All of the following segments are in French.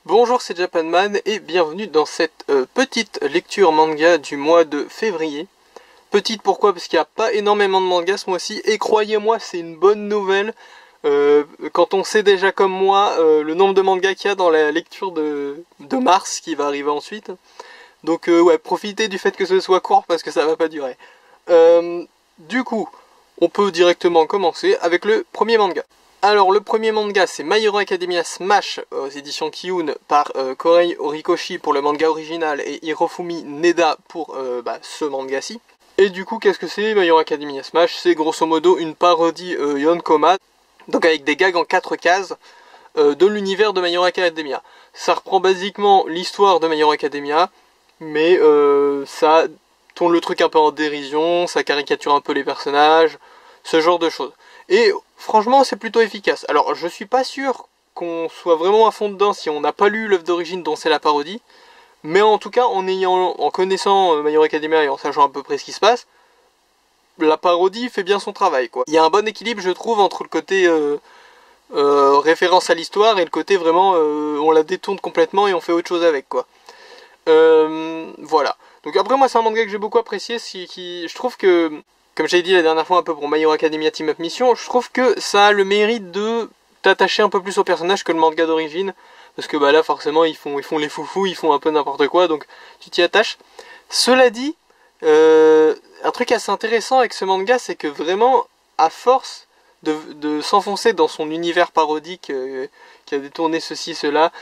Bonjour, c'est Japanman et bienvenue dans cette petite lecture manga du mois de février. Petite pourquoi? Parce qu'il n'y a pas énormément de mangas ce mois-ci et croyez-moi, c'est une bonne nouvelle quand on sait déjà comme moi le nombre de mangas qu'il y a dans la lecture de mars qui va arriver ensuite. Donc ouais, profitez du fait que ce soit court parce que ça va pas durer. Du coup, on peut directement commencer avec le premier manga. Alors le premier manga c'est My Hero Academia Smash aux éditions Kiun par Korei Horikoshi pour le manga original et Hirofumi Neda pour ce manga-ci. Et du coup qu'est-ce que c'est My Hero Academia Smash? C'est grosso modo une parodie Yonkoma, donc avec des gags en 4 cases de l'univers de My Hero Academia. Ça reprend basiquement l'histoire de My Hero Academia, mais ça tourne le truc un peu en dérision, ça caricature un peu les personnages, ce genre de choses. Et franchement c'est plutôt efficace. Alors je suis pas sûr qu'on soit vraiment à fond dedans si on n'a pas lu l'œuvre d'origine dont c'est la parodie. Mais en tout cas en connaissant My Hero Academia et en sachant à peu près ce qui se passe, la parodie fait bien son travail quoi. Il y a un bon équilibre je trouve entre le côté référence à l'histoire et le côté vraiment on la détourne complètement et on fait autre chose avec quoi. Voilà. Donc après moi c'est un manga que j'ai beaucoup apprécié, je trouve que, comme j'avais dit la dernière fois un peu pour My Hero Academia Team Up Mission, je trouve que ça a le mérite de t'attacher un peu plus au personnage que le manga d'origine. Parce que bah là forcément ils font les foufous, ils font un peu n'importe quoi, donc tu t'y attaches. Cela dit, un truc assez intéressant avec ce manga, c'est que vraiment, à force de s'enfoncer dans son univers parodique qui a détourné ceci, cela,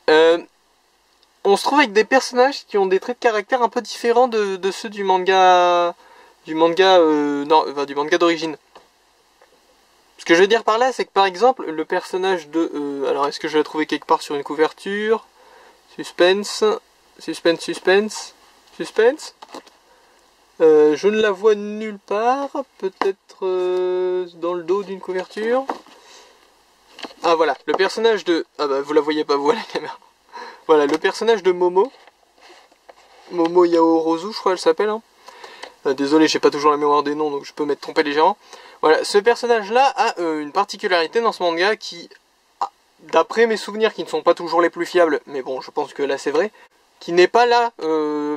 on se trouve avec des personnages qui ont des traits de caractère un peu différents de ceux du manga d'origine. Ce que je veux dire par là, c'est que par exemple, le personnage de... alors, est-ce que je l'ai trouvé quelque part sur une couverture? Suspense. Suspense. Je ne la vois nulle part. Peut-être dans le dos d'une couverture. Ah voilà, le personnage de... Ah bah vous la voyez pas vous à la caméra. Voilà, le personnage de Momo. Momo Yaorozu, je crois elle s'appelle. Hein. Désolé, j'ai pas toujours la mémoire des noms, donc je peux m'être trompé légèrement. Voilà, ce personnage-là a une particularité dans ce manga qui, d'après mes souvenirs qui ne sont pas toujours les plus fiables, mais bon, je pense que là c'est vrai, qui n'est pas là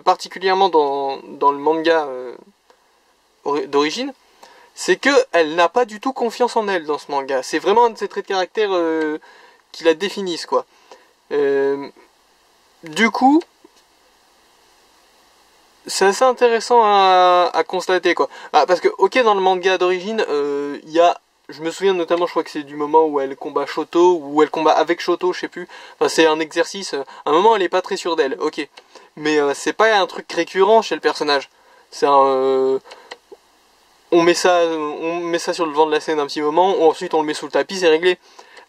particulièrement dans le manga d'origine, c'est qu'elle n'a pas du tout confiance en elle dans ce manga. C'est vraiment un de ses traits de caractère qui la définissent, quoi. Du coup, c'est assez intéressant à constater quoi. Parce que ok dans le manga d'origine il y a, je me souviens notamment, je crois que c'est du moment où elle combat Shoto, ou elle combat avec Shoto, je sais plus. Enfin c'est un exercice, à un moment elle est pas très sûre d'elle, ok. Mais c'est pas un truc récurrent chez le personnage. C'est un... on met ça sur le devant de la scène un petit moment, ensuite on le met sous le tapis, c'est réglé.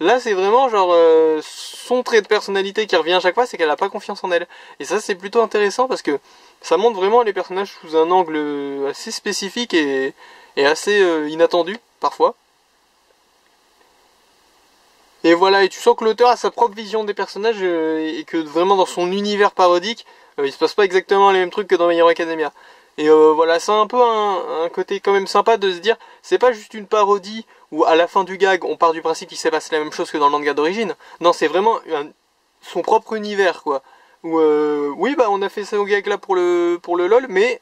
Là c'est vraiment genre son trait de personnalité qui revient à chaque fois, c'est qu'elle a pas confiance en elle. Et ça c'est plutôt intéressant parce que ça montre vraiment les personnages sous un angle assez spécifique et assez inattendu parfois. Et voilà, et tu sens que l'auteur a sa propre vision des personnages et que vraiment dans son univers parodique, il se passe pas exactement les mêmes trucs que dans My Hero Academia. Et voilà, c'est un peu un côté quand même sympa de se dire, c'est pas juste une parodie où à la fin du gag on part du principe qu'il s'est passé la même chose que dans le manga d'origine. Non, c'est vraiment son propre univers quoi. Où oui bah on a fait ce gag là pour le LOL, mais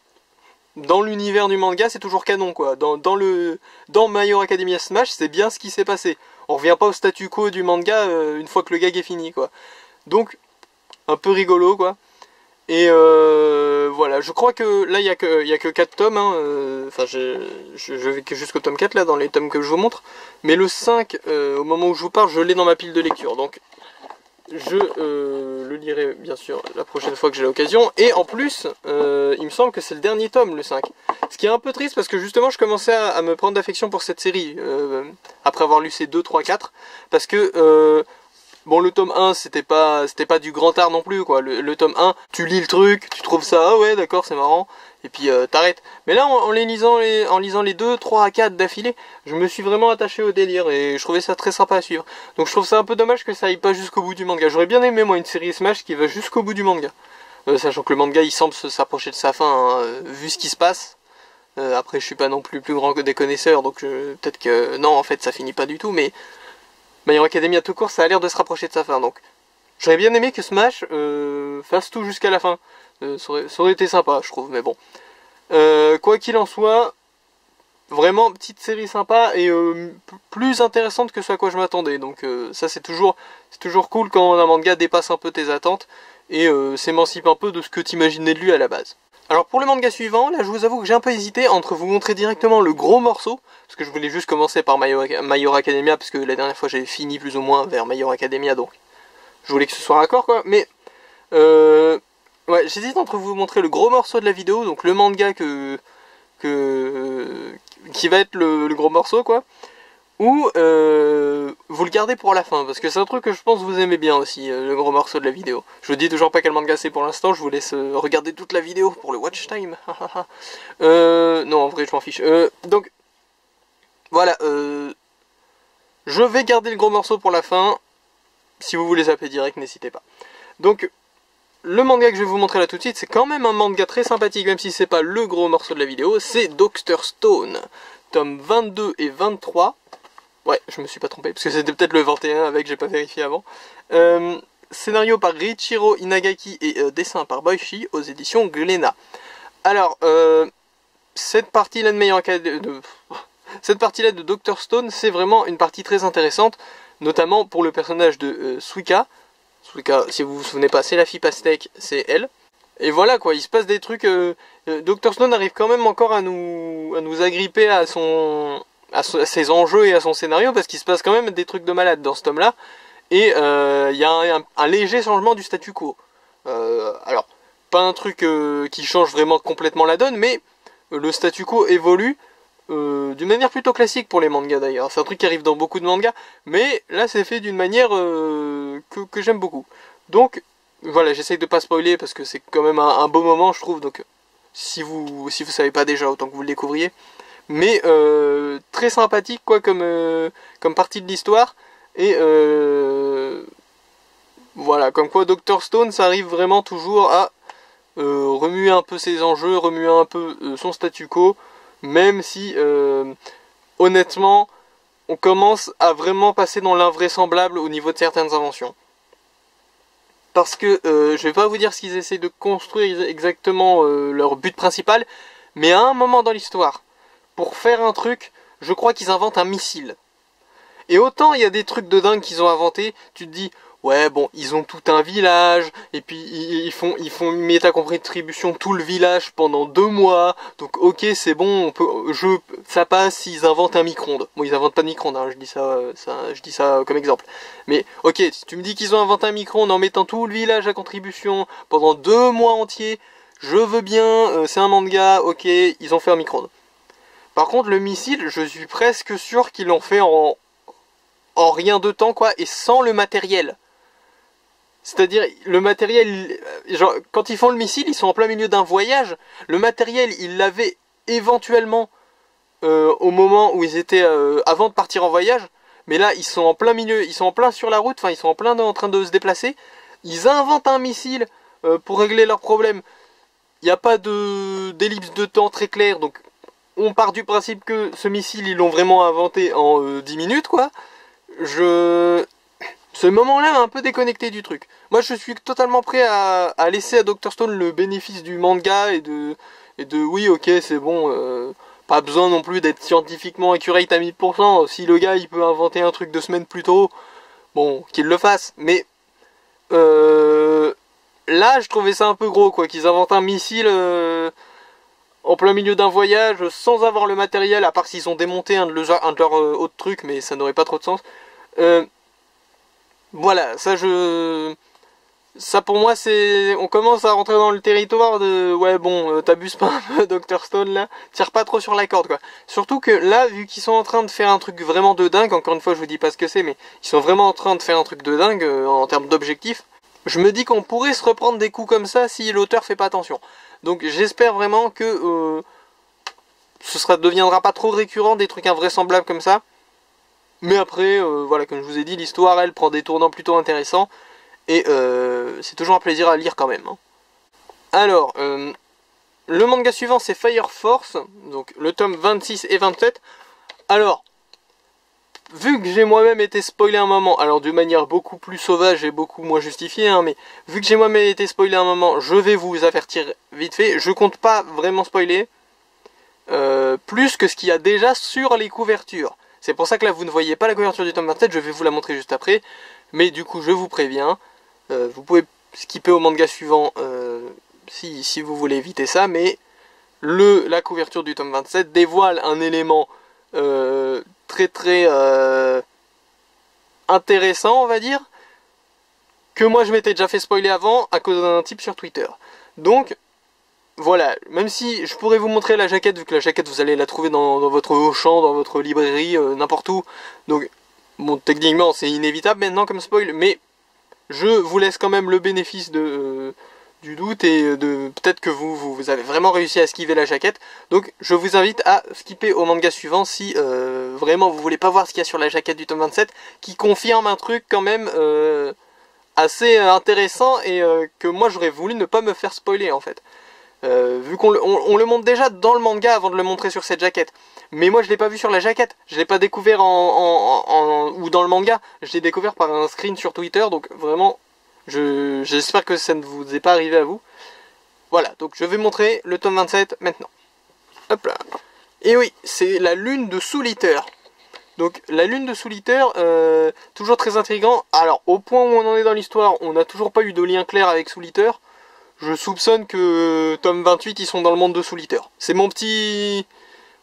dans l'univers du manga c'est toujours canon quoi. Dans My Hero Academia Smash c'est bien ce qui s'est passé. On revient pas au statu quo du manga une fois que le gag est fini quoi. Donc un peu rigolo quoi. Et voilà, je crois que là il y a que 4 tomes, hein, enfin je vais que jusqu'au tome 4 là dans les tomes que je vous montre, mais le 5 au moment où je vous parle je l'ai dans ma pile de lecture, donc je le lirai bien sûr la prochaine fois que j'ai l'occasion, et en plus il me semble que c'est le dernier tome le 5, ce qui est un peu triste parce que justement je commençais à me prendre d'affection pour cette série, après avoir lu ces 2, 3, 4, parce que bon le tome 1 c'était pas du grand art non plus quoi, le tome 1 tu lis le truc, tu trouves ça ah ouais d'accord c'est marrant, et puis t'arrêtes. Mais là en lisant les 2, 3 à 4 d'affilée, je me suis vraiment attaché au délire et je trouvais ça très sympa à suivre. Donc je trouve ça un peu dommage que ça aille pas jusqu'au bout du manga. J'aurais bien aimé moi une série Smash qui va jusqu'au bout du manga. Sachant que le manga il semble s'approcher de sa fin, hein, vu ce qui se passe. Après je suis pas non plus grand que des connaisseurs, donc peut-être que non en fait ça finit pas du tout, mais My Hero Academia tout court ça a l'air de se rapprocher de sa fin donc. J'aurais bien aimé que Smash fasse tout jusqu'à la fin. Ça aurait été sympa, je trouve, mais bon. Quoi qu'il en soit, vraiment petite série sympa et plus intéressante que ce à quoi je m'attendais. Donc ça c'est toujours cool quand un manga dépasse un peu tes attentes et s'émancipe un peu de ce que tu imaginais de lui à la base. Alors pour le manga suivant, là je vous avoue que j'ai un peu hésité entre vous montrer directement le gros morceau, parce que je voulais juste commencer par My Hero Academia, parce que la dernière fois j'avais fini plus ou moins vers My Hero Academia, donc je voulais que ce soit raccord quoi, mais ouais, j'hésite entre vous montrer le gros morceau de la vidéo, donc le manga qui va être le gros morceau quoi, ou vous le gardez pour la fin, parce que c'est un truc que je pense vous aimez bien aussi, le gros morceau de la vidéo. Je vous dis toujours pas quel manga c'est pour l'instant, je vous laisse regarder toute la vidéo pour le watch time. Non, en vrai je m'en fiche. Donc, voilà, je vais garder le gros morceau pour la fin. Si vous voulez zapper direct, n'hésitez pas. Donc, le manga que je vais vous montrer là tout de suite, c'est quand même un manga très sympathique, même si c'est pas le gros morceau de la vidéo, c'est Dr. Stone, tome 22 et 23. Ouais, je me suis pas trompé, parce que c'était peut-être le 21 avec, j'ai pas vérifié avant. Scénario par Riichiro Inagaki et dessin par Boichi aux éditions Glénat. Alors, cette partie-là de Dr. Stone, c'est vraiment une partie très intéressante, notamment pour le personnage de Suika. Suika, si vous vous souvenez pas, c'est la fille pastèque, c'est elle. Et voilà quoi, il se passe des trucs. Dr. Stone arrive quand même encore à nous agripper à ses enjeux et à son scénario, parce qu'il se passe quand même des trucs de malade dans ce tome-là. Et il y a un léger changement du statu quo. Alors, pas un truc qui change vraiment complètement la donne, mais le statu quo évolue d'une manière plutôt classique pour les mangas d'ailleurs. C'est un truc qui arrive dans beaucoup de mangas, mais là c'est fait d'une manière que j'aime beaucoup. Donc voilà, j'essaye de pas spoiler parce que c'est quand même un beau moment je trouve, donc si vous savez pas déjà, autant que vous le découvriez. Mais très sympathique quoi comme partie de l'histoire, et voilà, comme quoi Dr. Stone ça arrive vraiment toujours à remuer un peu ses enjeux, remuer un peu son statu quo, même si honnêtement on commence à vraiment passer dans l'invraisemblable au niveau de certaines inventions. Parce que je vais pas vous dire ce qu'ils essaient de construire exactement leur but principal, mais à un moment dans l'histoire, pour faire un truc, je crois qu'ils inventent un missile. Et autant il y a des trucs de dingue qu'ils ont inventés, tu te dis ouais bon, ils ont tout un village, et puis ils mettent à contribution tout le village pendant 2 mois, donc ok c'est bon, ça passe s'ils inventent un micro-ondes. Bon, ils inventent pas de micro-ondes, hein, je dis ça comme exemple. Mais ok, si tu me dis qu'ils ont inventé un micro-ondes en mettant tout le village à contribution pendant 2 mois entiers, je veux bien, c'est un manga, ok, ils ont fait un micro-ondes. Par contre le missile, je suis presque sûr qu'ils l'ont fait en rien de temps quoi, et sans le matériel. C'est-à-dire, le matériel, genre, quand ils font le missile, ils sont en plein milieu d'un voyage. Le matériel, ils l'avaient éventuellement au moment où ils étaient avant de partir en voyage. Mais là, ils sont en plein milieu, ils sont en plein sur la route, enfin, ils sont en train de se déplacer. Ils inventent un missile pour régler leurs problèmes. Il n'y a pas d'ellipse de temps très claire, donc on part du principe que ce missile, ils l'ont vraiment inventé en 10 minutes, quoi. Ce moment-là m'a un peu déconnecté du truc. Moi je suis totalement prêt à laisser à Dr. Stone le bénéfice du manga et de oui ok c'est bon, pas besoin non plus d'être scientifiquement accurate à 1000%. Si le gars il peut inventer un truc 2 semaines plus tôt, bon qu'il le fasse. Mais là je trouvais ça un peu gros quoi, qu'ils inventent un missile en plein milieu d'un voyage sans avoir le matériel, à part s'ils ont démonté un de leurs autres trucs, mais ça n'aurait pas trop de sens. Voilà, ça pour moi c'est, on commence à rentrer dans le territoire de ouais bon, t'abuses pas un peu Dr. Stone là, tire pas trop sur la corde quoi. Surtout que là, vu qu'ils sont en train de faire un truc vraiment de dingue, encore une fois je vous dis pas ce que c'est, mais ils sont vraiment en train de faire un truc de dingue en termes d'objectifs. Je me dis qu'on pourrait se reprendre des coups comme ça si l'auteur fait pas attention. Donc j'espère vraiment que deviendra pas trop récurrent des trucs invraisemblables comme ça. Mais après, voilà, comme je vous ai dit, l'histoire, elle, prend des tournants plutôt intéressants. Et c'est toujours un plaisir à lire quand même. Hein. Alors, le manga suivant, c'est Fire Force. Donc, le tome 26 et 27. Alors, vu que j'ai moi-même été spoilé un moment, alors de manière beaucoup plus sauvage et beaucoup moins justifiée, hein, mais vu que j'ai moi-même été spoilé un moment, je vais vous avertir vite fait. Je compte pas vraiment spoiler plus que ce qu'il y a déjà sur les couvertures. C'est pour ça que là vous ne voyez pas la couverture du tome 27, je vais vous la montrer juste après. Mais du coup je vous préviens, vous pouvez skipper au manga suivant si vous voulez éviter ça, mais la couverture du tome 27 dévoile un élément très intéressant, on va dire, que moi je m'étais déjà fait spoiler avant à cause d'un type sur Twitter. Donc voilà, même si je pourrais vous montrer la jaquette, vu que la jaquette vous allez la trouver dans votre Auchan, dans votre librairie, n'importe où. Donc bon, techniquement c'est inévitable maintenant comme spoil, mais je vous laisse quand même le bénéfice du doute et de peut-être que vous avez vraiment réussi à esquiver la jaquette. Donc je vous invite à skipper au manga suivant si vraiment vous voulez pas voir ce qu'il y a sur la jaquette du tome 27, qui confirme un truc quand même assez intéressant et que moi j'aurais voulu ne pas me faire spoiler en fait. Vu qu'on le montre déjà dans le manga avant de le montrer sur cette jaquette. Mais moi je l'ai pas vu sur la jaquette, je l'ai pas découvert ou dans le manga, je l'ai découvert par un screen sur Twitter, donc vraiment j'espère que ça ne vous est pas arrivé à vous. Voilà, donc je vais montrer le tome 27 maintenant. Hop là. Et oui, c'est la lune de Soul-Eater. Donc la lune de Soul-Eater, toujours très intriguant. Alors au point où on en est dans l'histoire, on n'a toujours pas eu de lien clair avec Soul-Eater. Je soupçonne que tome 28 ils sont dans le monde de Soul-Eater. C'est mon petit...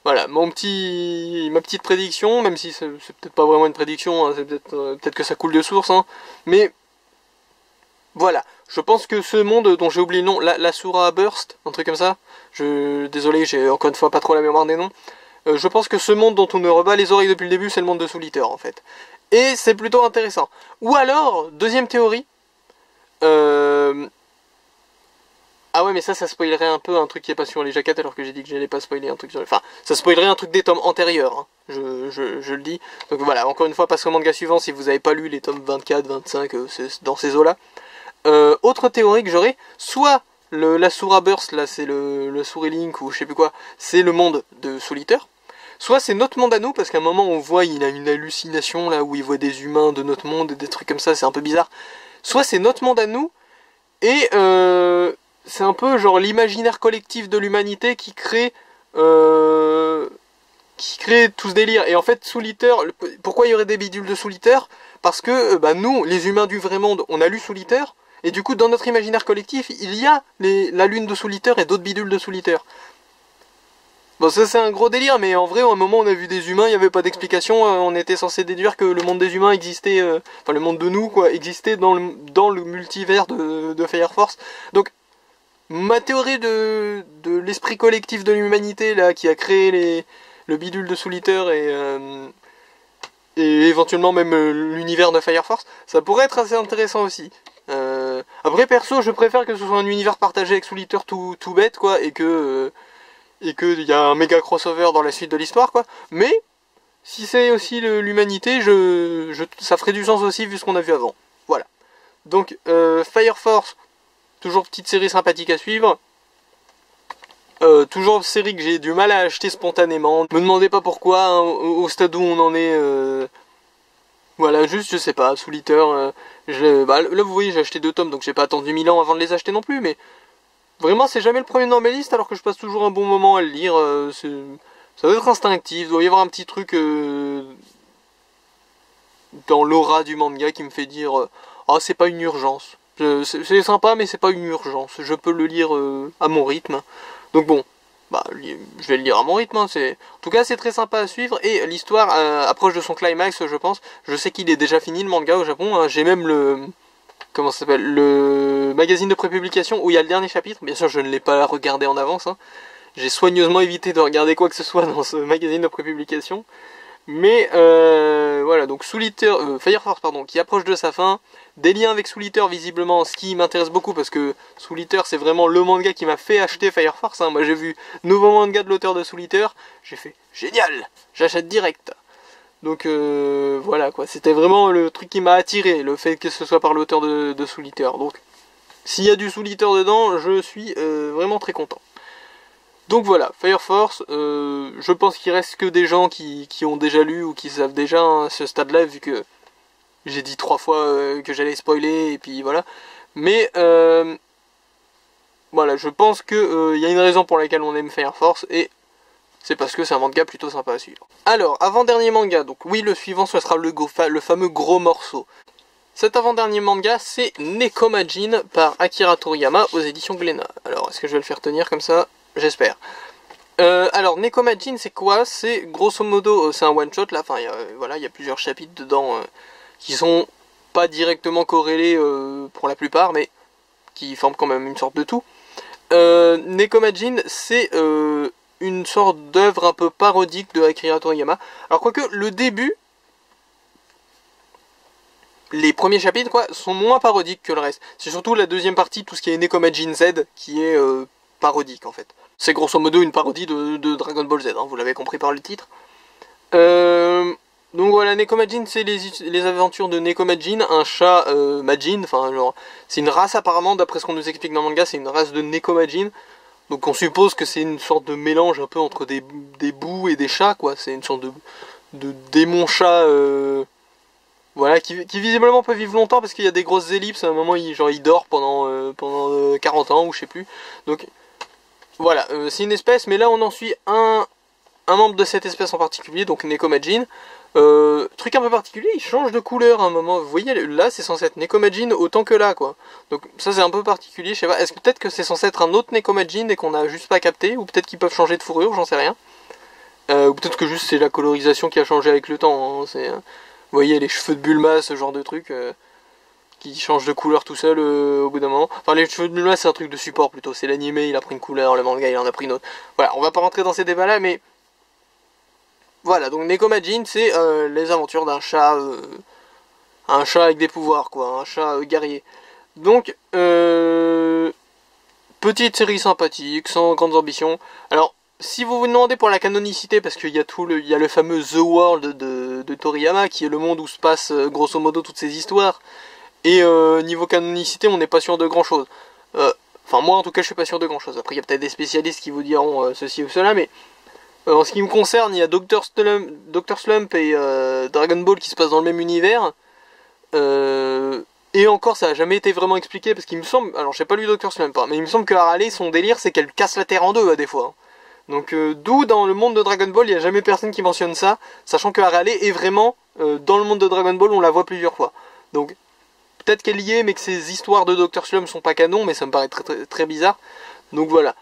Voilà, ma petite prédiction, même si c'est peut-être pas vraiment une prédiction, hein, c'est peut-être que ça coule de source, hein, mais voilà, je pense que ce monde dont j'ai oublié le nom, l'Asura Burst, un truc comme ça, désolé, j'ai encore une fois pas trop la mémoire des noms, je pense que ce monde dont on me rebat les oreilles depuis le début, c'est le monde de Soul Eater en fait. Et c'est plutôt intéressant. Ou alors, deuxième théorie, ah ouais, mais ça spoilerait un peu un truc qui est pas sur les jaquettes, alors que j'ai dit que j'allais pas spoiler un truc sur les... Enfin, ça spoilerait un truc des tomes antérieurs, hein. Je le dis. Donc voilà, encore une fois, passez au manga suivant si vous avez pas lu les tomes 24, 25, c'est dans ces eaux-là. Autre théorie que j'aurais, soit l'Asura Burst, là c'est le Souris Link ou je sais plus quoi, c'est le monde de Soul Eater. Soit c'est notre monde à nous, parce qu'à un moment on voit, il a une hallucination là où il voit des humains de notre monde et des trucs comme ça, c'est un peu bizarre. Soit c'est notre monde à nous, et c'est un peu genre l'imaginaire collectif de l'humanité qui crée tout ce délire. Et en fait, Soul Eater, pourquoi il y aurait des bidules de Soul Eater? Parce que nous, les humains du vrai monde, on a lu Soul Eater, et du coup, dans notre imaginaire collectif, il y a la lune de Soul Eater et d'autres bidules de Soul Eater. Bon, ça c'est un gros délire, mais en vrai, à un moment, on a vu des humains, il n'y avait pas d'explication, on était censé déduire que le monde des humains existait, enfin le monde de nous, quoi, existait dans le multivers de Fire Force. Donc, ma théorie de l'esprit collectif de l'humanité, là, qui a créé le bidule de Soul Eater et éventuellement même l'univers de Fire Force, ça pourrait être assez intéressant aussi. Après, perso, je préfère que ce soit un univers partagé avec Soul Eater tout bête, quoi, et que il y a un méga crossover dans la suite de l'histoire, quoi. Mais, si c'est aussi l'humanité, ça ferait du sens aussi vu ce qu'on a vu avant. Voilà. Donc, Fire Force, toujours petite série sympathique à suivre. Toujours une série que j'ai du mal à acheter spontanément. Me demandez pas pourquoi, hein, au stade où on en est. Voilà, juste je sais pas, Soul Eater. Là vous voyez, j'ai acheté 2 tomes, donc j'ai pas attendu 1000 ans avant de les acheter non plus, mais vraiment c'est jamais le premier dans mes listes, alors que je passe toujours un bon moment à le lire. Ça doit être instinctif, il doit y avoir un petit truc dans l'aura du manga qui me fait dire ah, c'est pas une urgence. C'est sympa, mais c'est pas une urgence. Je peux le lire à mon rythme. Donc bon, je vais le lire à mon rythme. Hein, en tout cas, c'est très sympa à suivre. Et l'histoire approche de son climax, je pense. Je sais qu'il est déjà fini, le manga, au Japon. Hein. J'ai même comment ça s'appelle, le magazine de prépublication où il y a le dernier chapitre. Bien sûr, je ne l'ai pas regardé en avance. Hein. J'ai soigneusement évité de regarder quoi que ce soit dans ce magazine de prépublication. Mais voilà, donc Fire Force, pardon, qui approche de sa fin. Des liens avec Soul Eater visiblement, ce qui m'intéresse beaucoup parce que Soul Eater c'est vraiment le manga qui m'a fait acheter Fire Force. Hein. Moi j'ai vu nouveau manga de l'auteur de Soul Eater, j'ai fait génial, j'achète direct. Donc voilà quoi, c'était vraiment le truc qui m'a attiré, le fait que ce soit par l'auteur de Soul Eater. Donc s'il y a du Soul Eater dedans, je suis vraiment très content. Donc voilà, Fire Force, je pense qu'il reste que des gens qui ont déjà lu ou qui savent déjà à ce stade-là, vu que j'ai dit 3 fois que j'allais spoiler, et puis voilà. Mais voilà, je pense que y a une raison pour laquelle on aime Fire Force, et c'est parce que c'est un manga plutôt sympa à suivre. Alors, avant-dernier manga, donc oui, le suivant, ce sera le fameux gros morceau. Cet avant-dernier manga, c'est Nekomajin par Akira Toriyama aux éditions Glénat. Alors, est-ce que je vais le faire tenir comme ça? J'espère. Alors, Nekomajin, c'est quoi? C'est grosso modo, c'est un one-shot, là, enfin, voilà, il y a plusieurs chapitres dedans qui sont pas directement corrélés pour la plupart, mais qui forment quand même une sorte de tout. Nekomajin, c'est une sorte d'œuvre un peu parodique de Akira Toriyama. Alors, quoique, le début, les premiers chapitres, quoi, sont moins parodiques que le reste. C'est surtout la deuxième partie, tout ce qui est Nekomajin Z, qui est parodique, en fait. C'est grosso modo une parodie de Dragon Ball Z, hein, vous l'avez compris par le titre. Donc voilà, Nekomajin, c'est les aventures de Nekomajin, un chat Majin, enfin genre, c'est une race apparemment, d'après ce qu'on nous explique dans le manga, c'est une race de Nekomajin. Donc on suppose que c'est une sorte de mélange un peu entre des bouts et des chats, quoi. C'est une sorte de démon chat, voilà, qui visiblement peut vivre longtemps parce qu'il y a des grosses ellipses, à un moment il dort pendant 40 ans ou je sais plus. Donc voilà, c'est une espèce, mais là on en suit un membre de cette espèce en particulier, donc Nekomajin. Truc un peu particulier, il change de couleur à un moment. Vous voyez, là c'est censé être Nekomajin autant que là, quoi. Donc ça c'est un peu particulier, je sais pas. Est-ce que peut-être que c'est censé être un autre Nekomajin et qu'on a juste pas capté, ou peut-être qu'ils peuvent changer de fourrure, j'en sais rien. Ou peut-être que juste c'est la colorisation qui a changé avec le temps. Hein. Vous voyez les cheveux de Bulma, ce genre de truc. Qui change de couleur tout seul au bout d'un moment. Enfin, les cheveux de Bulma, c'est un truc de support plutôt. C'est l'animé, il a pris une couleur, le manga, il en a pris une autre. Voilà, on va pas rentrer dans ces débats-là, mais... Voilà, donc Nekomajin, c'est les aventures d'un chat... un chat avec des pouvoirs, quoi. Un chat guerrier. Donc, petite série sympathique, sans grandes ambitions. Alors, si vous vous demandez pour la canonicité, parce qu'il y a il y a le fameux The World de Toriyama, qui est le monde où se passent grosso modo toutes ces histoires. Et niveau canonicité, on n'est pas sûr de grand chose. Enfin, moi en tout cas, je suis pas sûr de grand chose. Après, il y a peut-être des spécialistes qui vous diront ceci ou cela, mais en ce qui me concerne, il y a Dr. Slump et Dragon Ball qui se passent dans le même univers. Et encore, ça a jamais été vraiment expliqué parce qu'il me semble. Alors, j'ai pas lu Dr. Slump, hein, mais il me semble que Harale, son délire, c'est qu'elle casse la Terre en deux, des fois. Hein. Donc, d'où dans le monde de Dragon Ball, il n'y a jamais personne qui mentionne ça, sachant que Harale est vraiment dans le monde de Dragon Ball, on la voit plusieurs fois. Donc, peut-être qu'elle y est, mais que ces histoires de Dr. Slump sont pas canon, mais ça me paraît très bizarre. Donc voilà.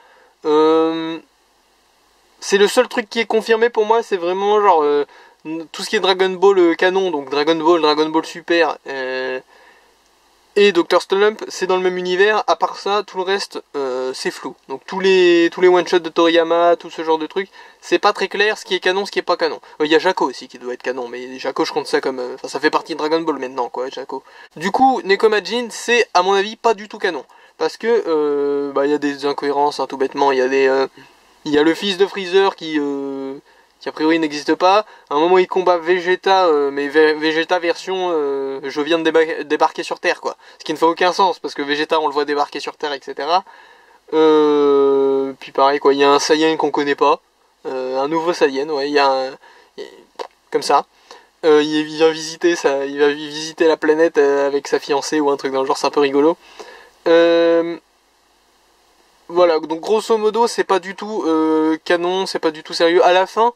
C'est le seul truc qui est confirmé pour moi, c'est vraiment genre tout ce qui est Dragon Ball canon, donc Dragon Ball Super et Dr. Slump, c'est dans le même univers. À part ça, tout le reste, c'est flou. Donc tous les one-shots de Toriyama, tout ce genre de trucs, c'est pas très clair ce qui est canon, ce qui est pas canon. Il y a Jaco aussi qui doit être canon, mais Jaco je compte ça comme... Enfin ça fait partie de Dragon Ball maintenant, quoi, Jaco. Du coup, Nekomajin, c'est à mon avis pas du tout canon. Parce que, il y a des incohérences, hein, tout bêtement, il y a le fils de Freezer qui a priori n'existe pas. À un moment il combat Vegeta, mais Vegeta version je viens de débarquer sur Terre, quoi. Ce qui ne fait aucun sens, parce que Vegeta on le voit débarquer sur Terre, etc. Puis pareil, quoi, il y a un Saiyan qu'on connaît pas. Un nouveau Saiyan, ouais, il y a un... Comme ça. Il va visiter la planète avec sa fiancée ou un truc dans le genre, c'est un peu rigolo. Voilà, donc grosso modo, c'est pas du tout canon, c'est pas du tout sérieux. À la fin,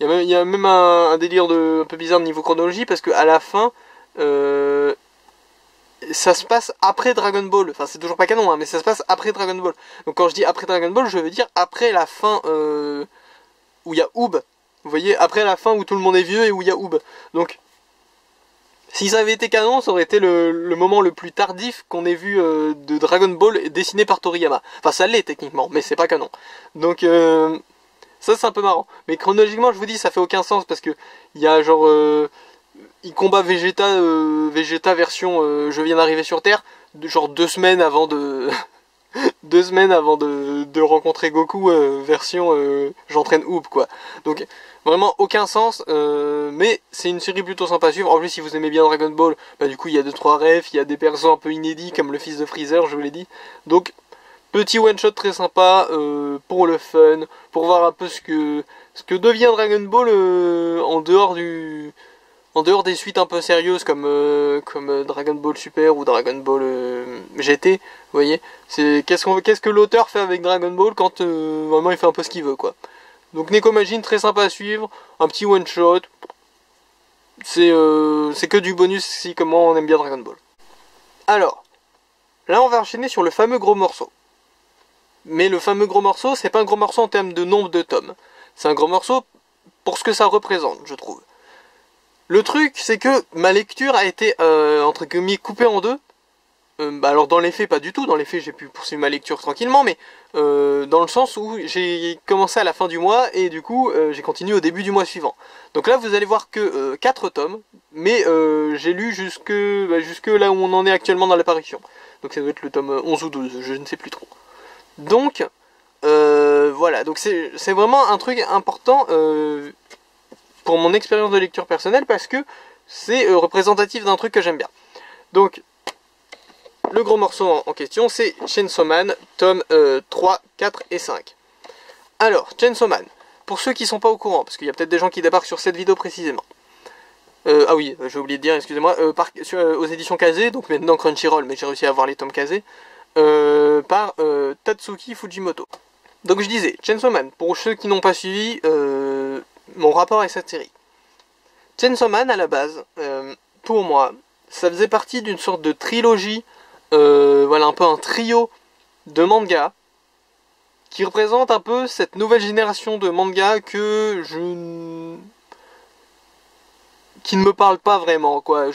il y a même un délire un peu bizarre de niveau chronologie, parce que à la fin, ça se passe après Dragon Ball. Enfin, c'est toujours pas canon, hein, mais ça se passe après Dragon Ball. Donc quand je dis après Dragon Ball, je veux dire après la fin où il y a Oob. Vous voyez, après la fin où tout le monde est vieux et où il y a Oob. Donc, si ça avait été canon, ça aurait été le moment le plus tardif qu'on ait vu de Dragon Ball dessiné par Toriyama. Enfin, ça l'est techniquement, mais c'est pas canon. Donc, ça c'est un peu marrant. Mais chronologiquement, je vous dis, ça fait aucun sens parce que il y a genre, il combat Vegeta, Vegeta version je viens d'arriver sur Terre, genre 2 semaines avant de 2 semaines avant de rencontrer Goku version j'entraîne Oob, quoi. Donc vraiment aucun sens, mais c'est une série plutôt sympa à suivre. En plus, si vous aimez bien Dragon Ball, du coup il y a 2-3 refs, il y a des persos un peu inédits comme le fils de Freezer, je vous l'ai dit. Donc Petit one-shot très sympa, pour le fun, pour voir un peu ce que devient Dragon Ball en dehors des suites un peu sérieuses comme Dragon Ball Super ou Dragon Ball GT, vous voyez. C'est qu'est-ce que l'auteur fait avec Dragon Ball quand vraiment il fait un peu ce qu'il veut, quoi. Donc Nekomajin, très sympa à suivre, un petit one-shot, c'est que du bonus si comment on aime bien Dragon Ball. Alors, là on va enchaîner sur le fameux gros morceau. Mais le fameux gros morceau, c'est pas un gros morceau en termes de nombre de tomes. C'est un gros morceau pour ce que ça représente, je trouve. Le truc, c'est que ma lecture a été, entre guillemets, coupée en deux. Alors dans les faits, pas du tout. Dans les faits, j'ai pu poursuivre ma lecture tranquillement, mais dans le sens où j'ai commencé à la fin du mois et du coup, j'ai continué au début du mois suivant. Donc là, vous allez voir que 4 tomes, mais j'ai lu jusque là où on en est actuellement dans l'apparition. Donc ça doit être le tome 11 ou 12, je ne sais plus trop. Donc, voilà, donc c'est vraiment un truc important pour mon expérience de lecture personnelle parce que c'est représentatif d'un truc que j'aime bien. Donc, le gros morceau en question, c'est Chainsaw Man, tome 3, 4 et 5. Alors, Chainsaw Man, pour ceux qui sont pas au courant, parce qu'il y a peut-être des gens qui débarquent sur cette vidéo précisément. Ah oui, j'ai oublié de dire, excusez-moi, aux éditions Kazé, donc maintenant Crunchyroll, mais j'ai réussi à avoir les tomes Kazé, par Tatsuki Fujimoto. Donc je disais, Chainsaw Man, pour ceux qui n'ont pas suivi mon rapport avec cette série. Chainsaw Man, à la base, pour moi, ça faisait partie d'une sorte de trilogie, voilà, un peu un trio de mangas, qui représente un peu cette nouvelle génération de mangas qui ne me parle pas vraiment, quoi,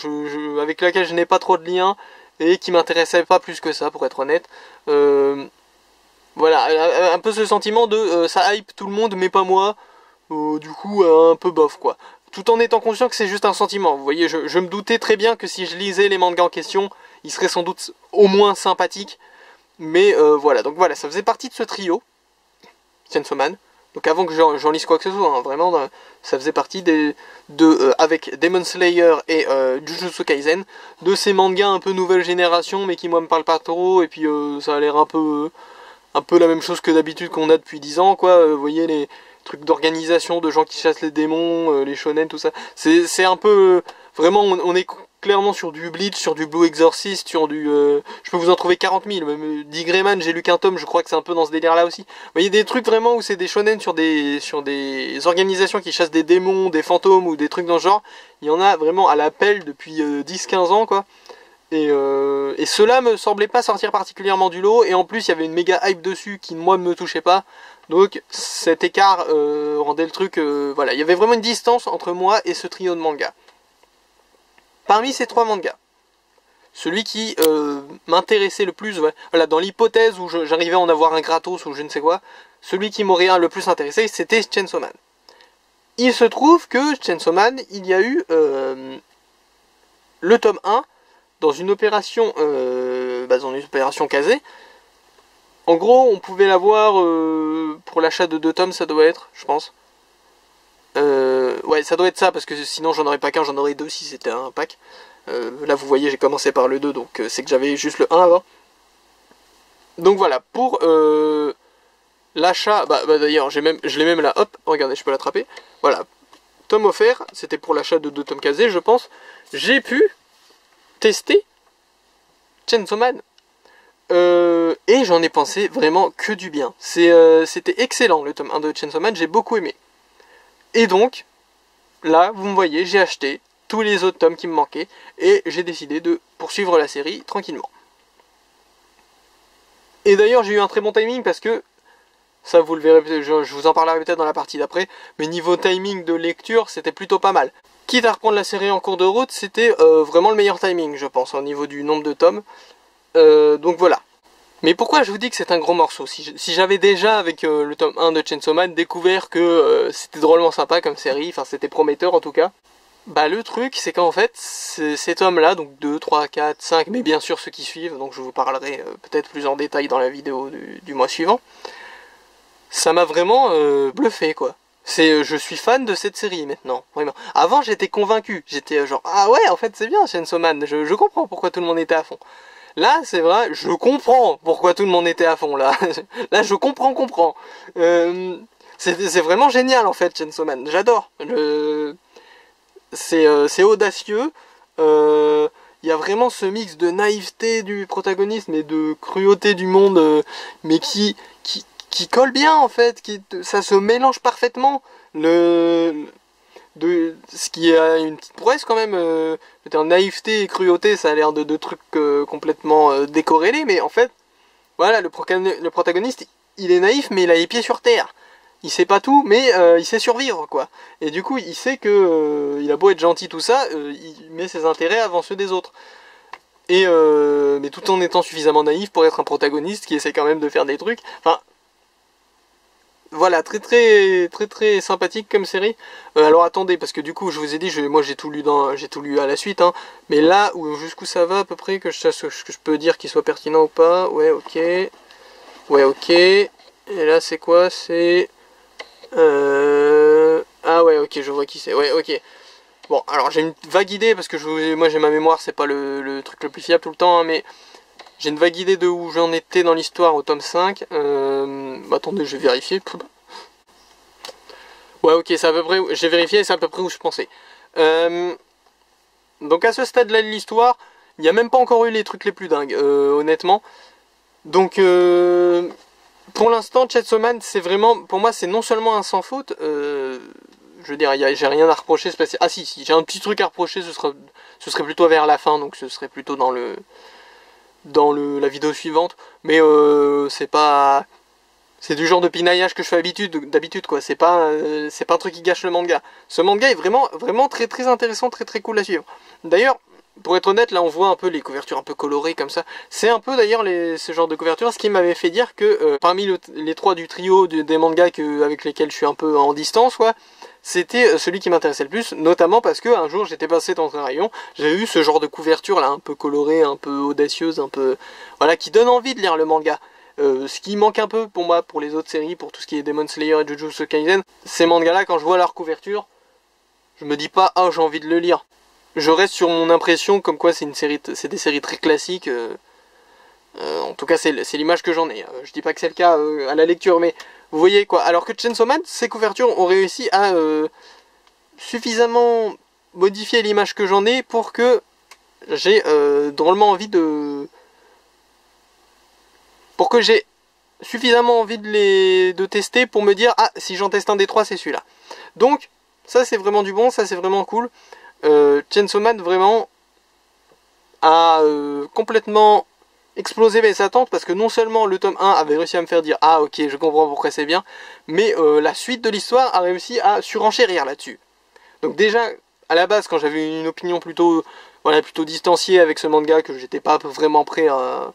avec laquelle je n'ai pas trop de liens, et qui m'intéressait pas plus que ça, pour être honnête. Voilà, un peu ce sentiment de ça hype tout le monde, mais pas moi, du coup, un peu bof, quoi. Tout en étant conscient que c'est juste un sentiment. Vous voyez, je me doutais très bien que si je lisais les mangas en question, ils seraient sans doute au moins sympathiques. Mais voilà, donc voilà, ça faisait partie de ce trio, Chainsaw Man. Donc avant que j'en lise quoi que ce soit, hein, vraiment, ça faisait partie avec Demon Slayer et Jujutsu Kaisen, de ces mangas un peu nouvelle génération, mais qui moi me parlent pas trop, et puis ça a l'air un peu la même chose que d'habitude qu'on a depuis 10 ans, quoi. Vous voyez, les trucs d'organisation, de gens qui chassent les démons, les shonen, tout ça. C'est un peu... vraiment, on est clairement sur du Bleach, sur du Blue Exorcist, sur du... je peux vous en trouver 40 000. Même Dick Grayman, j'ai lu qu'un tome, je crois que c'est un peu dans ce délire-là aussi. Vous voyez, des trucs vraiment où c'est des shonen sur des organisations qui chassent des démons, des fantômes ou des trucs dans ce genre. Il y en a vraiment à l'appel depuis 10-15 ans, quoi. Et cela me semblait pas sortir particulièrement du lot, et en plus il y avait une méga hype dessus qui moi ne me touchait pas, donc cet écart rendait le truc, voilà, il y avait vraiment une distance entre moi et ce trio de mangas. Parmi ces 3 mangas, celui qui m'intéressait le plus, voilà, dans l'hypothèse où j'arrivais à en avoir un gratos ou je ne sais quoi, celui qui m'aurait le plus intéressé, c'était Chainsaw Man. Il se trouve que Chainsaw Man, il y a eu le tome 1, dans une opération Kazé. En gros, on pouvait l'avoir pour l'achat de 2 tomes, ça doit être, je pense. Ouais, ça doit être ça, parce que sinon j'en aurais pas qu'un, j'en aurais 2 si c'était un pack. Là, vous voyez, j'ai commencé par le 2, donc c'est que j'avais juste le 1 avant. Donc voilà, pour l'achat, d'ailleurs, je l'ai même là, hop, regardez, je peux l'attraper. Voilà, tome offert, c'était pour l'achat de 2 tomes Kazé, je pense. J'ai pu tester Chainsaw Man et j'en ai pensé vraiment que du bien. C'était excellent le tome 1 de Chainsaw Man, j'ai beaucoup aimé. Et donc là vous me voyez, j'ai acheté tous les autres tomes qui me manquaient et j'ai décidé de poursuivre la série tranquillement. Et d'ailleurs j'ai eu un très bon timing parce que ça vous le verrez, je vous en parlerai peut-être dans la partie d'après, mais niveau timing de lecture c'était plutôt pas mal. Quitte à reprendre la série en cours de route, c'était vraiment le meilleur timing, je pense, au niveau du nombre de tomes. Donc voilà. Mais pourquoi je vous dis que c'est un gros morceau? Si j'avais déjà, avec le tome 1 de Chainsaw Man, découvert que c'était drôlement sympa comme série, enfin c'était prometteur en tout cas, bah le truc c'est qu'en fait, ces tomes-là, donc 2, 3, 4, 5, mais bien sûr ceux qui suivent, donc je vous parlerai peut-être plus en détail dans la vidéo du mois suivant, ça m'a vraiment bluffé, quoi. Je suis fan de cette série maintenant, vraiment. Avant j'étais convaincu, j'étais genre ah ouais en fait c'est bien Chainsaw Man, je comprends pourquoi tout le monde était à fond. Là, c'est vrai, je comprends pourquoi tout le monde était à fond, là. Là, je comprends. C'est vraiment génial, en fait, Chainsaw Man. J'adore. C'est audacieux. Il y a vraiment ce mix de naïveté du protagoniste, mais de cruauté du monde, mais qui colle bien, en fait. Ça se mélange parfaitement. Ce qui a une petite prouesse quand même, naïveté et cruauté, ça a l'air de trucs complètement décorrélés, mais en fait, voilà, le protagoniste, il est naïf, mais il a les pieds sur terre. Il sait pas tout, mais il sait survivre, quoi. Et du coup, il sait que il a beau être gentil, tout ça, il met ses intérêts avant ceux des autres. Et mais tout en étant suffisamment naïf pour être un protagoniste qui essaie quand même de faire des trucs. Enfin, voilà, très sympathique comme série. Alors attendez, parce que du coup, je vous ai dit, moi j'ai tout lu à la suite, hein. Mais là, jusqu'où ça va à peu près, que je sache ce que je peux dire qui soit pertinent ou pas. Ouais, ok. Et là, c'est quoi? C'est... Ah ouais, ok, je vois qui c'est. Ouais, ok. Bon, alors j'ai une vague idée, parce que moi j'ai ma mémoire, c'est pas le truc le plus fiable tout le temps, hein, mais j'ai une vague idée de où j'en étais dans l'histoire au tome 5. Attendez, je vais vérifier. Ouais, ok, c'est à peu près... J'ai vérifié, c'est à peu près où je pensais. Donc à ce stade-là de l'histoire, il n'y a même pas encore eu les trucs les plus dingues, honnêtement. Donc, pour l'instant, Chainsaw Man, c'est vraiment... Pour moi, c'est non seulement un sans faute... je veux dire, j'ai rien à reprocher. Ah si, j'ai un petit truc à reprocher, ce serait plutôt vers la fin, donc ce serait plutôt dans la vidéo suivante. Mais c'est pas... C'est du genre de pinaillage que je fais d'habitude, quoi. C'est pas un truc qui gâche le manga. Ce manga est vraiment très intéressant, très cool à suivre. D'ailleurs, pour être honnête, là on voit un peu les couvertures un peu colorées comme ça. C'est un peu d'ailleurs ce genre de couverture, ce qui m'avait fait dire que parmi les trois du trio des mangas avec lesquels je suis un peu en distance, quoi, c'était celui qui m'intéressait le plus, notamment parce que un jour j'étais passé dans un rayon, j'ai eu ce genre de couverture là, un peu colorée, un peu audacieuse, un peu... Voilà, qui donne envie de lire le manga. Ce qui manque un peu pour moi, pour les autres séries, pour tout ce qui est Demon Slayer et Jujutsu Kaisen, ces mangas-là, quand je vois leur couverture, je me dis pas « Ah, j'ai envie de le lire ». Je reste sur mon impression comme quoi c'est des séries très classiques. En tout cas, c'est l'image que j'en ai. Je dis pas que c'est le cas à la lecture, mais vous voyez quoi. Alors que Chainsaw Man, ces couvertures ont réussi à suffisamment modifier l'image que j'en ai pour que j'ai drôlement envie de... Pour que j'ai suffisamment envie de tester pour me dire « Ah, si j'en teste un des trois, c'est celui-là ». Donc, ça c'est vraiment du bon, ça c'est vraiment cool. Chainsaw Man vraiment a complètement explosé mes attentes parce que non seulement le tome 1 avait réussi à me faire dire ah ok je comprends pourquoi c'est bien, mais la suite de l'histoire a réussi à surenchérir là-dessus. Donc déjà à la base quand j'avais une opinion plutôt distanciée avec ce manga, que j'étais pas vraiment prêt à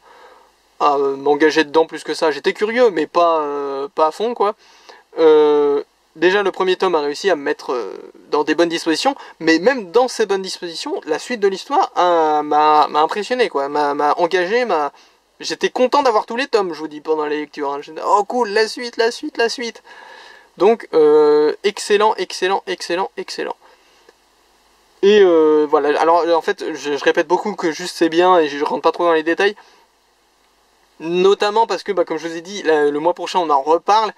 m'engager dedans plus que ça, j'étais curieux mais pas à fond quoi. Déjà le premier tome a réussi à me mettre dans des bonnes dispositions, mais même dans ces bonnes dispositions, la suite de l'histoire m'a impressionné quoi, m'a engagé, j'étais content d'avoir tous les tomes, je vous dis, pendant la lecture, hein. Oh cool, la suite. Donc excellent. Et voilà, alors en fait je répète beaucoup que juste c'est bien et je rentre pas trop dans les détails, notamment parce que comme je vous ai dit, le mois prochain on en reparle.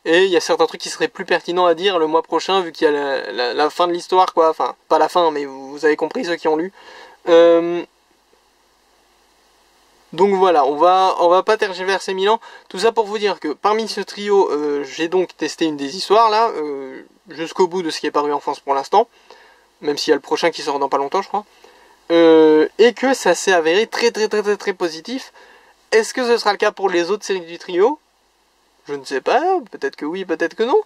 Et il y a certains trucs qui seraient plus pertinents à dire le mois prochain, vu qu'il y a la fin de l'histoire, quoi. Enfin, pas la fin, mais vous avez compris, ceux qui ont lu. Donc voilà, on va pas tergiverser 1000 ans. Tout ça pour vous dire que parmi ce trio, j'ai donc testé une des histoires, là, jusqu'au bout de ce qui est paru en France pour l'instant. Même s'il y a le prochain qui sort dans pas longtemps, je crois. Et que ça s'est avéré très positif. Est-ce que ce sera le cas pour les autres séries du trio ? Je ne sais pas, peut-être que oui, peut-être que non.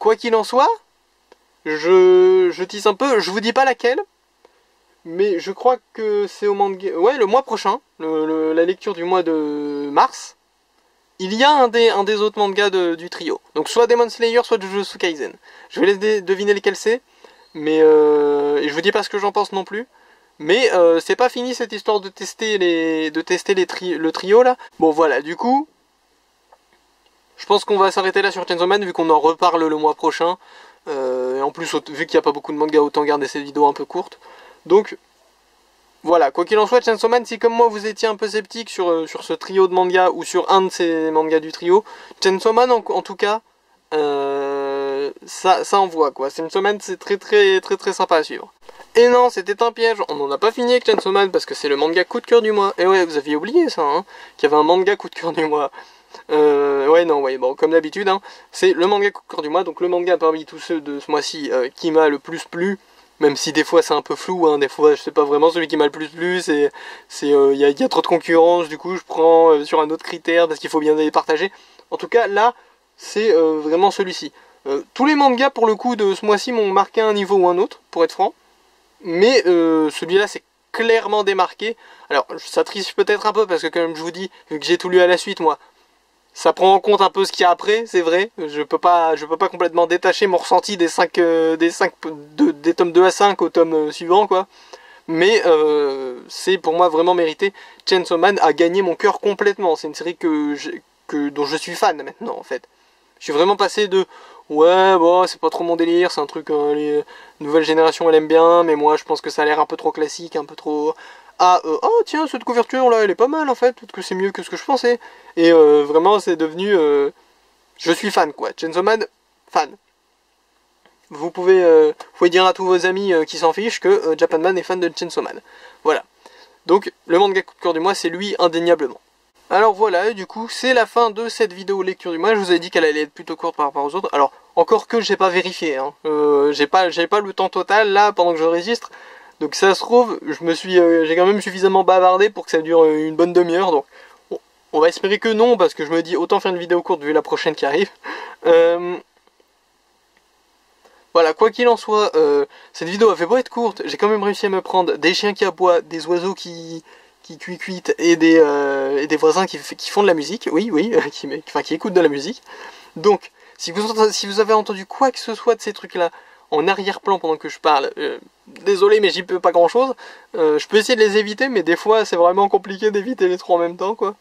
Quoi qu'il en soit, je tisse un peu, je vous dis pas laquelle, mais je crois que c'est au manga... Ouais, le mois prochain, la lecture du mois de mars, il y a un des autres mangas du trio. Donc soit Demon Slayer, soit Jujutsu Kaisen. Je vais laisser deviner lesquels c'est, mais et je vous dis pas ce que j'en pense non plus. Mais c'est pas fini cette histoire de tester le trio là. Bon voilà, du coup... Je pense qu'on va s'arrêter là sur Chainsaw Man, vu qu'on en reparle le mois prochain. Et en plus, vu qu'il n'y a pas beaucoup de mangas, autant garder cette vidéo un peu courte. Donc, Voilà, quoi qu'il en soit, Chainsaw Man, si comme moi vous étiez un peu sceptique sur ce trio de mangas, ou sur un de ces mangas du trio, Chainsaw Man en tout cas, ça envoie quoi. Chainsaw Man c'est très sympa à suivre. Et non, c'était un piège, on n'en a pas fini avec Chainsaw Man parce que c'est le manga coup de cœur du mois. Et ouais, vous aviez oublié ça, hein, qu'il y avait un manga coup de cœur du mois. Ouais, non, ouais, bon, comme d'habitude, hein, c'est le manga coup de cœur du mois, donc le manga parmi tous ceux de ce mois-ci qui m'a le plus plu, même si des fois c'est un peu flou, hein, des fois je sais pas vraiment celui qui m'a le plus plu, y a trop de concurrence, du coup je prends sur un autre critère parce qu'il faut bien les partager. En tout cas, là, c'est vraiment celui-ci. Tous les mangas pour le coup de ce mois-ci m'ont marqué un niveau ou un autre, pour être franc. Mais celui-là c'est clairement démarqué. Alors ça triche peut-être un peu parce que comme je vous dis, vu que j'ai tout lu à la suite moi, ça prend en compte un peu ce qu'il y a après, c'est vrai. Je peux pas complètement détacher mon ressenti des tomes 2 à 5 au tome suivant quoi. Mais c'est pour moi vraiment mérité. Chainsaw Man a gagné mon cœur complètement. C'est une série dont je suis fan maintenant en fait. Je suis vraiment passé de ouais bon c'est pas trop mon délire, c'est un truc les nouvelles générations elle aime bien, mais moi je pense que ça a l'air un peu trop classique, un peu trop oh tiens cette couverture là elle est pas mal en fait, peut-être que c'est mieux que ce que je pensais. Et vraiment c'est devenu je suis fan quoi. Chainsaw Man, fan. Vous pouvez dire à tous vos amis qui s'en fichent que Japanman est fan de Chainsaw Man. Voilà. Donc le manga coup de cœur du mois c'est lui indéniablement. Alors voilà, du coup, c'est la fin de cette vidéo lecture du mois. Je vous ai dit qu'elle allait être plutôt courte par rapport aux autres. Alors, encore que j'ai pas vérifié, hein. J'ai pas le temps total là pendant que je registre. Donc ça se trouve, j'ai quand même suffisamment bavardé pour que ça dure une bonne demi-heure. Donc, on va espérer que non, parce que je me dis autant faire une vidéo courte vu la prochaine qui arrive. Voilà, quoi qu'il en soit, cette vidéo a fait beau être courte. J'ai quand même réussi à me prendre des chiens qui aboient, des oiseaux qui cuitent et des voisins qui font de la musique, oui, qui écoutent de la musique. Donc, si vous avez entendu quoi que ce soit de ces trucs-là en arrière-plan pendant que je parle, désolé mais j'y peux pas grand-chose. Je peux essayer de les éviter, mais des fois c'est vraiment compliqué d'éviter les trois en même temps, quoi.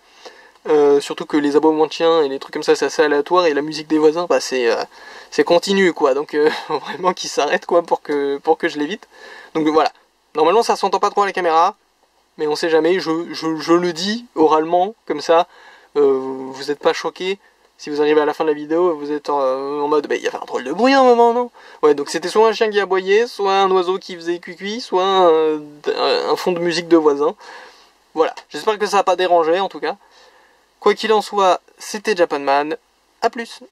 Surtout que les aboiements de chiens et les trucs comme ça c'est assez aléatoire, et la musique des voisins bah, c'est continu quoi, donc vraiment qu'ils s'arrêtent quoi pour que je l'évite. Donc voilà, normalement ça s'entend pas trop à la caméra, mais on sait jamais, je le dis oralement, comme ça, vous n'êtes pas choqués. Si vous arrivez à la fin de la vidéo, vous êtes en mode, bah il y avait un drôle de bruit à un moment, non? Ouais, donc c'était soit un chien qui aboyait, soit un oiseau qui faisait cuicui, soit un fond de musique de voisin. Voilà, j'espère que ça n'a pas dérangé en tout cas. Quoi qu'il en soit, c'était Japanman, à plus.